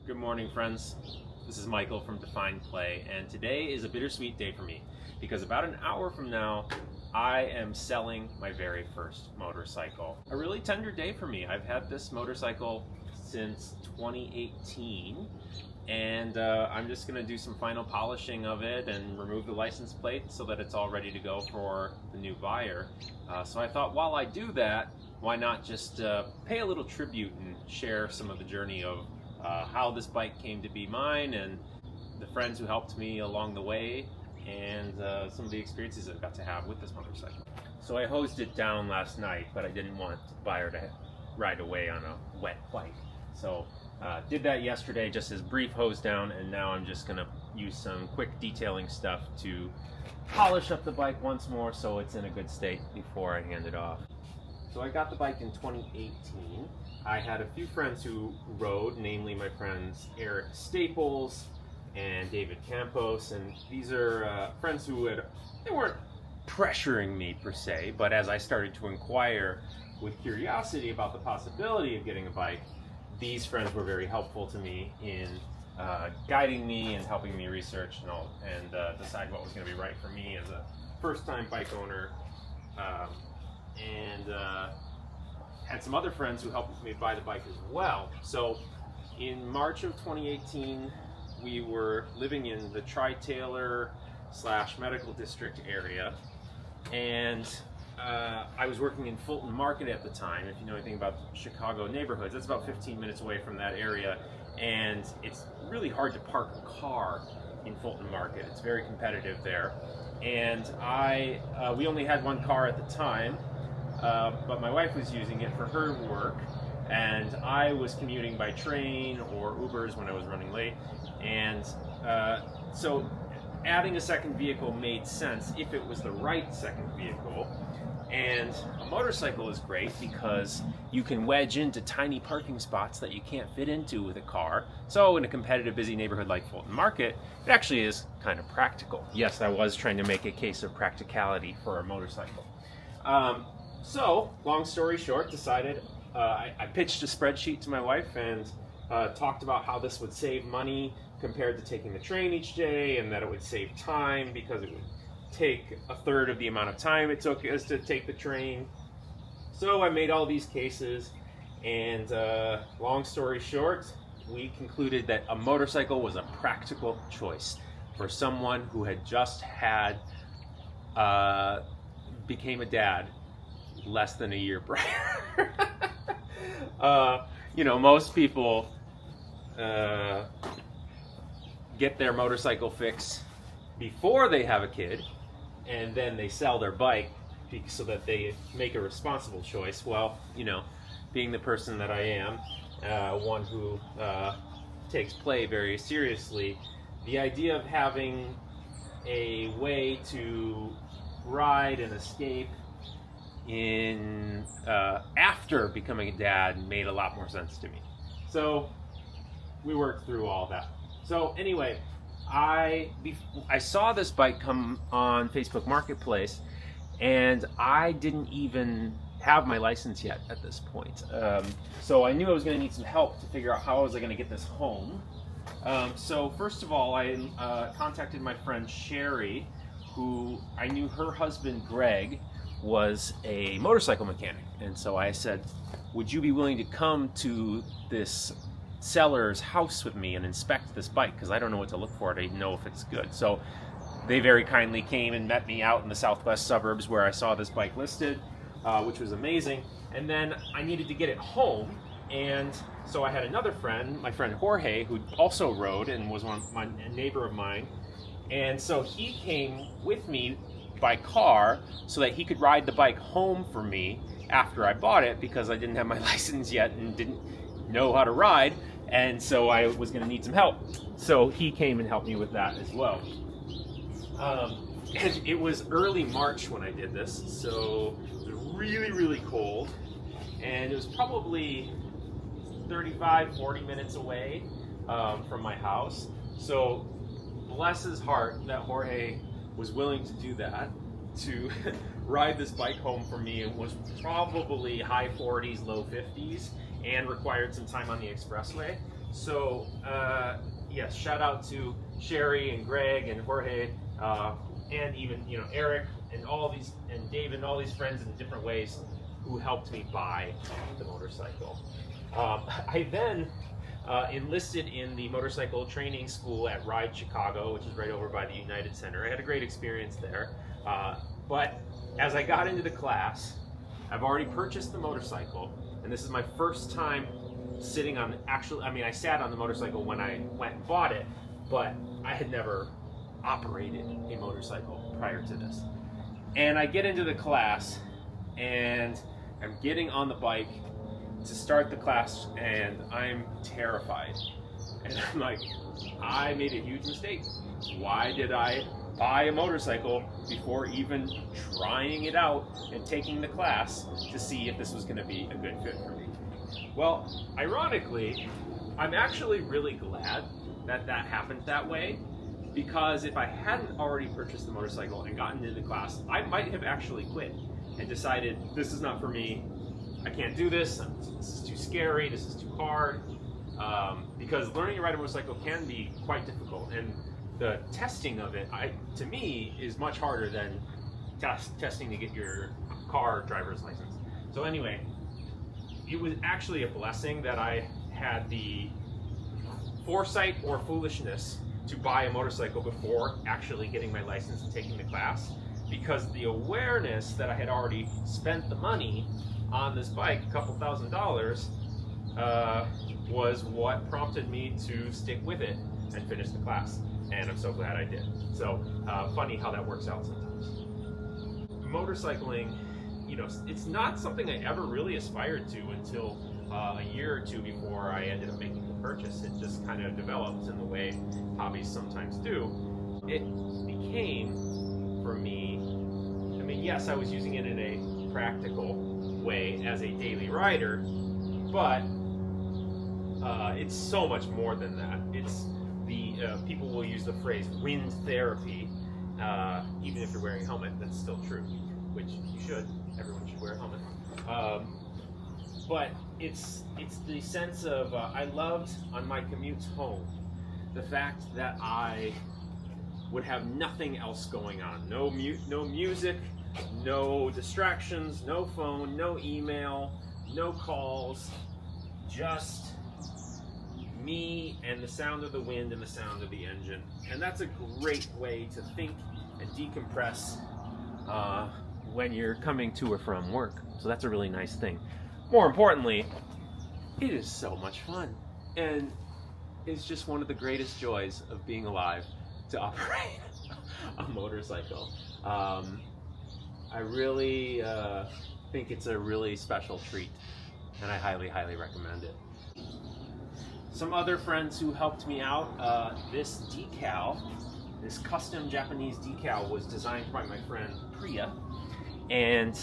Good morning, friends. This is Michael from Define Play, and today is a bittersweet day for me because about an hour from now, I am selling my very first motorcycle. A really tender day for me. I've had this motorcycle since 2018, and I'm just going to do some final polishing of it and remove the license plate so that it's all ready to go for the new buyer. So I thought while I do that, why not just pay a little tribute and share some of the journey of how this bike came to be mine and the friends who helped me along the way, and some of the experiences I got to have with this motorcycle. So I hosed it down last night, but I didn't want the buyer to ride away on a wet bike. So did that yesterday, just as brief hose down, and now I'm just gonna use some quick detailing stuff to polish up the bike once more so it's in a good state before I hand it off. So I got the bike in 2018. I had a few friends who rode, namely my friends Eric Staples and David Campos, and these are friends who they weren't pressuring me per se, but as I started to inquire with curiosity about the possibility of getting a bike, these friends were very helpful to me in guiding me and helping me research and decide what was going to be right for me as a first-time bike owner. And had some other friends who helped me buy the bike as well. So in March of 2018, we were living in the Tri-Taylor / Medical District area, and I was working in Fulton Market at the time. If you know anything about Chicago neighborhoods, that's about 15 minutes away from that area, and it's really hard to park a car in Fulton Market. It's very competitive there, and we only had one car at the time. But my wife was using it for her work, and I was commuting by train or Ubers when I was running late, and so adding a second vehicle made sense if it was the right second vehicle. And a motorcycle is great because you can wedge into tiny parking spots that you can't fit into with a car. So in a competitive, busy neighborhood like Fulton Market, it actually is kind of practical. Yes, I was trying to make a case of practicality for a motorcycle. So, long story short, decided I pitched a spreadsheet to my wife and talked about how this would save money compared to taking the train each day, and that it would save time because it would take a third of the amount of time it took us to take the train. So I made all these cases, and long story short, we concluded that a motorcycle was a practical choice for someone who had just became a dad less than a year prior. Most people get their motorcycle fix before they have a kid, and then they sell their bike so that they make a responsible choice. Well, being the person that I am, one who takes play very seriously, the idea of having a way to ride and escape after becoming a dad made a lot more sense to me. So we worked through all that. So anyway, I saw this bike come on Facebook Marketplace, and I didn't even have my license yet at this point. So I knew I was going to need some help to figure out how I was going to get this home. So first of all, I contacted my friend Sherry, who I knew her husband Greg was a motorcycle mechanic, and so I said, would you be willing to come to this seller's house with me and inspect this bike, because I don't know what to look for to know if it's good. So they very kindly came and met me out in the southwest suburbs where I saw this bike listed, which was amazing. And then I needed to get it home, and so I had another friend, my friend Jorge, who also rode and was a neighbor of mine, and so he came with me by car so that he could ride the bike home for me after I bought it, because I didn't have my license yet and didn't know how to ride, and so I was going to need some help. So he came and helped me with that as well. And it was early March when I did this, so it was really, really cold, and it was probably 35-40 minutes away from my house. So bless his heart that Jorge was willing to do that, to ride this bike home for me. It was probably high 40s, low 50s, and required some time on the expressway. So, yes, shout out to Sherry and Greg and Jorge, and even Eric and all these and David and all these friends in different ways who helped me buy the motorcycle. I then enlisted in the motorcycle training school at Ride Chicago, which is right over by the United Center. I had a great experience there, but as I got into the class, I've already purchased the motorcycle, and this is my first time sitting on I sat on the motorcycle when I went and bought it, but I had never operated a motorcycle prior to this. And I get into the class, and I'm getting on the bike to start the class, and I'm terrified. And I'm like, I made a huge mistake. Why did I buy a motorcycle before even trying it out and taking the class to see if this was going to be a good fit for me? Well, ironically, I'm actually really glad that that happened that way, because if I hadn't already purchased the motorcycle and gotten into the class, I might have actually quit and decided, this is not for me, I can't do this, this is too scary, this is too hard, because learning to ride a motorcycle can be quite difficult, and the testing of it, to me, is much harder than testing to get your car driver's license. So anyway, it was actually a blessing that I had the foresight or foolishness to buy a motorcycle before actually getting my license and taking the class, because the awareness that I had already spent the money on this bike, a couple $1,000s, was what prompted me to stick with it and finish the class, and I'm so glad I did. So funny how that works out sometimes. Motorcycling, it's not something I ever really aspired to until a year or two before I ended up making the purchase. It just kind of developed in the way hobbies sometimes do. It became, for me, yes, I was using it in a practical way as a daily rider, but it's so much more than that. It's people will use the phrase wind therapy, even if you're wearing a helmet. That's still true, which you should. Everyone should wear a helmet. But it's the sense of, I loved on my commutes home the fact that I would have nothing else going on. No music, no distractions, no phone, no email, no calls, just me and the sound of the wind and the sound of the engine. And that's a great way to think and decompress when you're coming to or from work. So that's a really nice thing. More importantly, it is so much fun, and it's just one of the greatest joys of being alive to operate a motorcycle. I really think it's a really special treat, and I highly, highly recommend it. Some other friends who helped me out, this decal, this custom Japanese decal, was designed by my friend Priya, and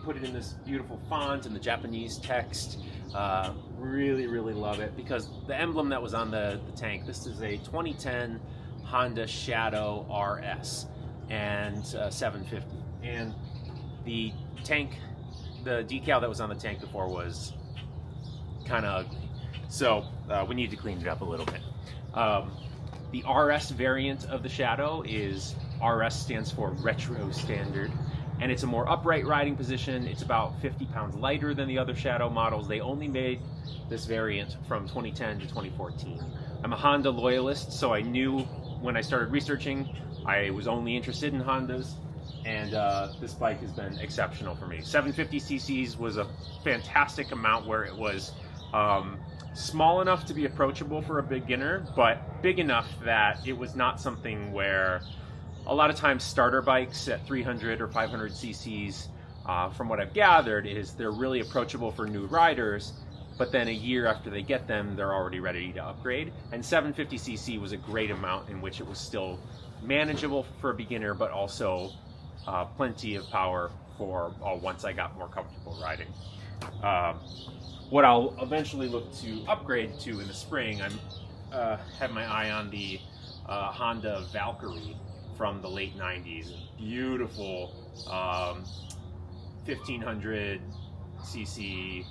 put it in this beautiful font and the Japanese text. Really, really love it, because the emblem that was on the tank, this is a 2010 Honda Shadow RS and 750. And the decal that was on the tank before was kind of ugly. So we need to clean it up a little bit. The RS variant of the Shadow is, RS stands for Retro Standard, and it's a more upright riding position. It's about 50 pounds lighter than the other Shadow models. They only made this variant from 2010 to 2014. I'm a Honda loyalist, so I knew when I started researching, I was only interested in Hondas, and this bike has been exceptional for me. 750 cc's was a fantastic amount where it was small enough to be approachable for a beginner, but big enough that it was not something where a lot of times starter bikes at 300 or 500 cc's, from what I've gathered, is they're really approachable for new riders, but then a year after they get them, they're already ready to upgrade. And 750 cc was a great amount in which it was still manageable for a beginner, but also plenty of power for once I got more comfortable riding. What I'll eventually look to upgrade to in the spring, I'm have my eye on the Honda Valkyrie from the late 90s. Beautiful 1500 cc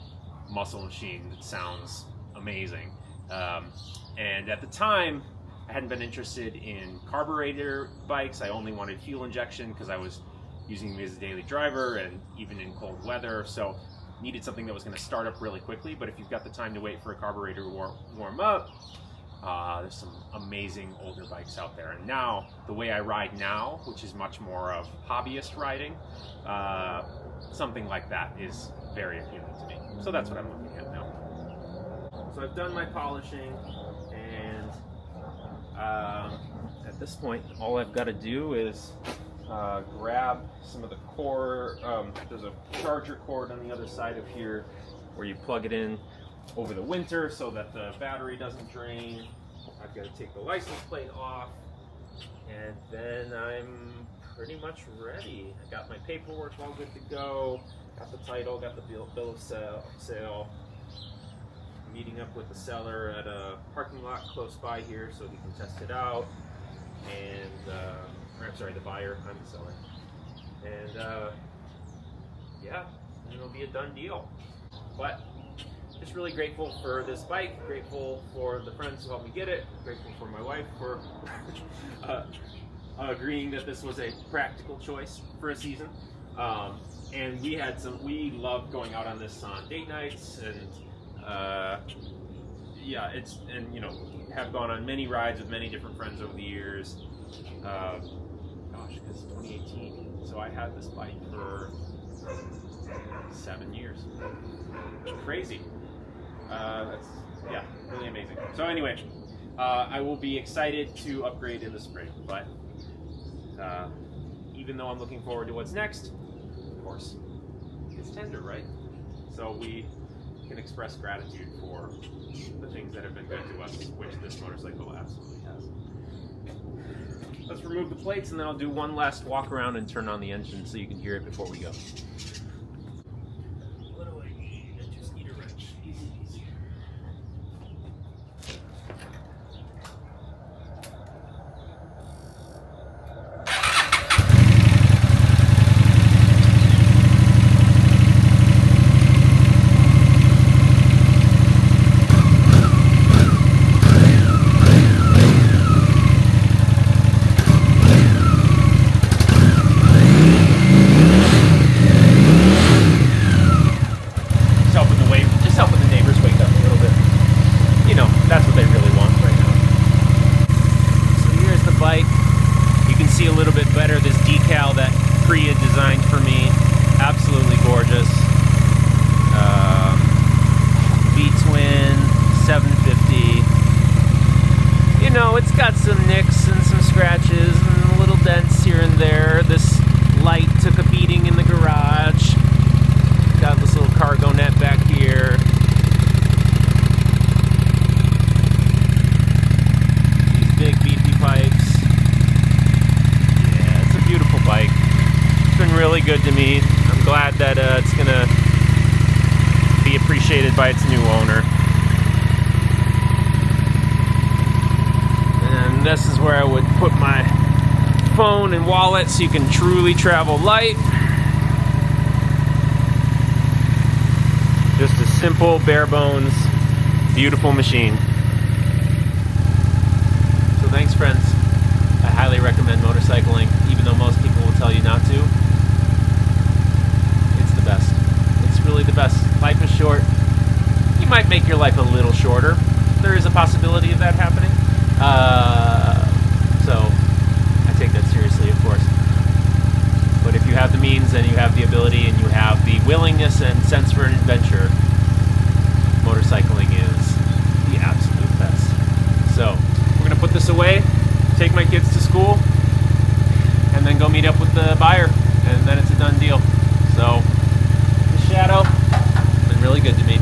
muscle machine that sounds amazing. And at the time, I hadn't been interested in carburetor bikes. I only wanted fuel injection because I was using me as a daily driver and even in cold weather. So needed something that was going to start up really quickly. But if you've got the time to wait for a carburetor to warm up, there's some amazing older bikes out there. And now, the way I ride now, which is much more of hobbyist riding, something like that is very appealing to me. So that's what I'm looking at now. So I've done my polishing, and at this point, all I've got to do is grab some of the cord. There's a charger cord on the other side of here where you plug it in over the winter so that the battery doesn't drain. I've got to take the license plate off, and then I'm pretty much ready. I got my paperwork all good to go, got the title, got the bill of sale. Meeting up with the seller at a parking lot close by here so he can test it out, and I'm sorry, the buyer, I'm the seller, and yeah, it'll be a done deal. But just really grateful for this bike, grateful for the friends who helped me get it, grateful for my wife for agreeing that this was a practical choice for a season. And we loved going out on this on date nights, and yeah, have gone on many rides with many different friends over the years. Gosh, it's 2018, so I had this bike for 7 years. Crazy. That's, yeah, really amazing. So anyway, I will be excited to upgrade in the spring, but even though I'm looking forward to what's next, of course, it's tender, right? So we can express gratitude for the things that have been good to us, which this motorcycle absolutely has. Let's remove the plates, and then I'll do one last walk around and turn on the engine so you can hear it before we go. What do I need? I just need a wrench. Easy, easy. Designed for me, absolutely gorgeous. V-twin 750. You know, it's got some nicks and some scratches and little dents here and there. This light took a beating in the garage. Got this little cargo net back here. These big beefy pipes. Yeah, it's a beautiful bike. Been really good to me. I'm glad that it's gonna be appreciated by its new owner. And this is where I would put my phone and wallet so you can truly travel light. Just a simple, bare bones, beautiful machine. So thanks, friends. I highly recommend motorcycling, even though most people will tell you not to. Best. It's really the best. Life is short. You might make your life a little shorter. There is a possibility of that happening. So I take that seriously, of course. But if you have the means and you have the ability and you have the willingness and sense for an adventure, motorcycling is the absolute best. So we're going to put this away, take my kids to school, and then go meet up with the buyer, and then it's a done deal. So Shadow, been really good to me.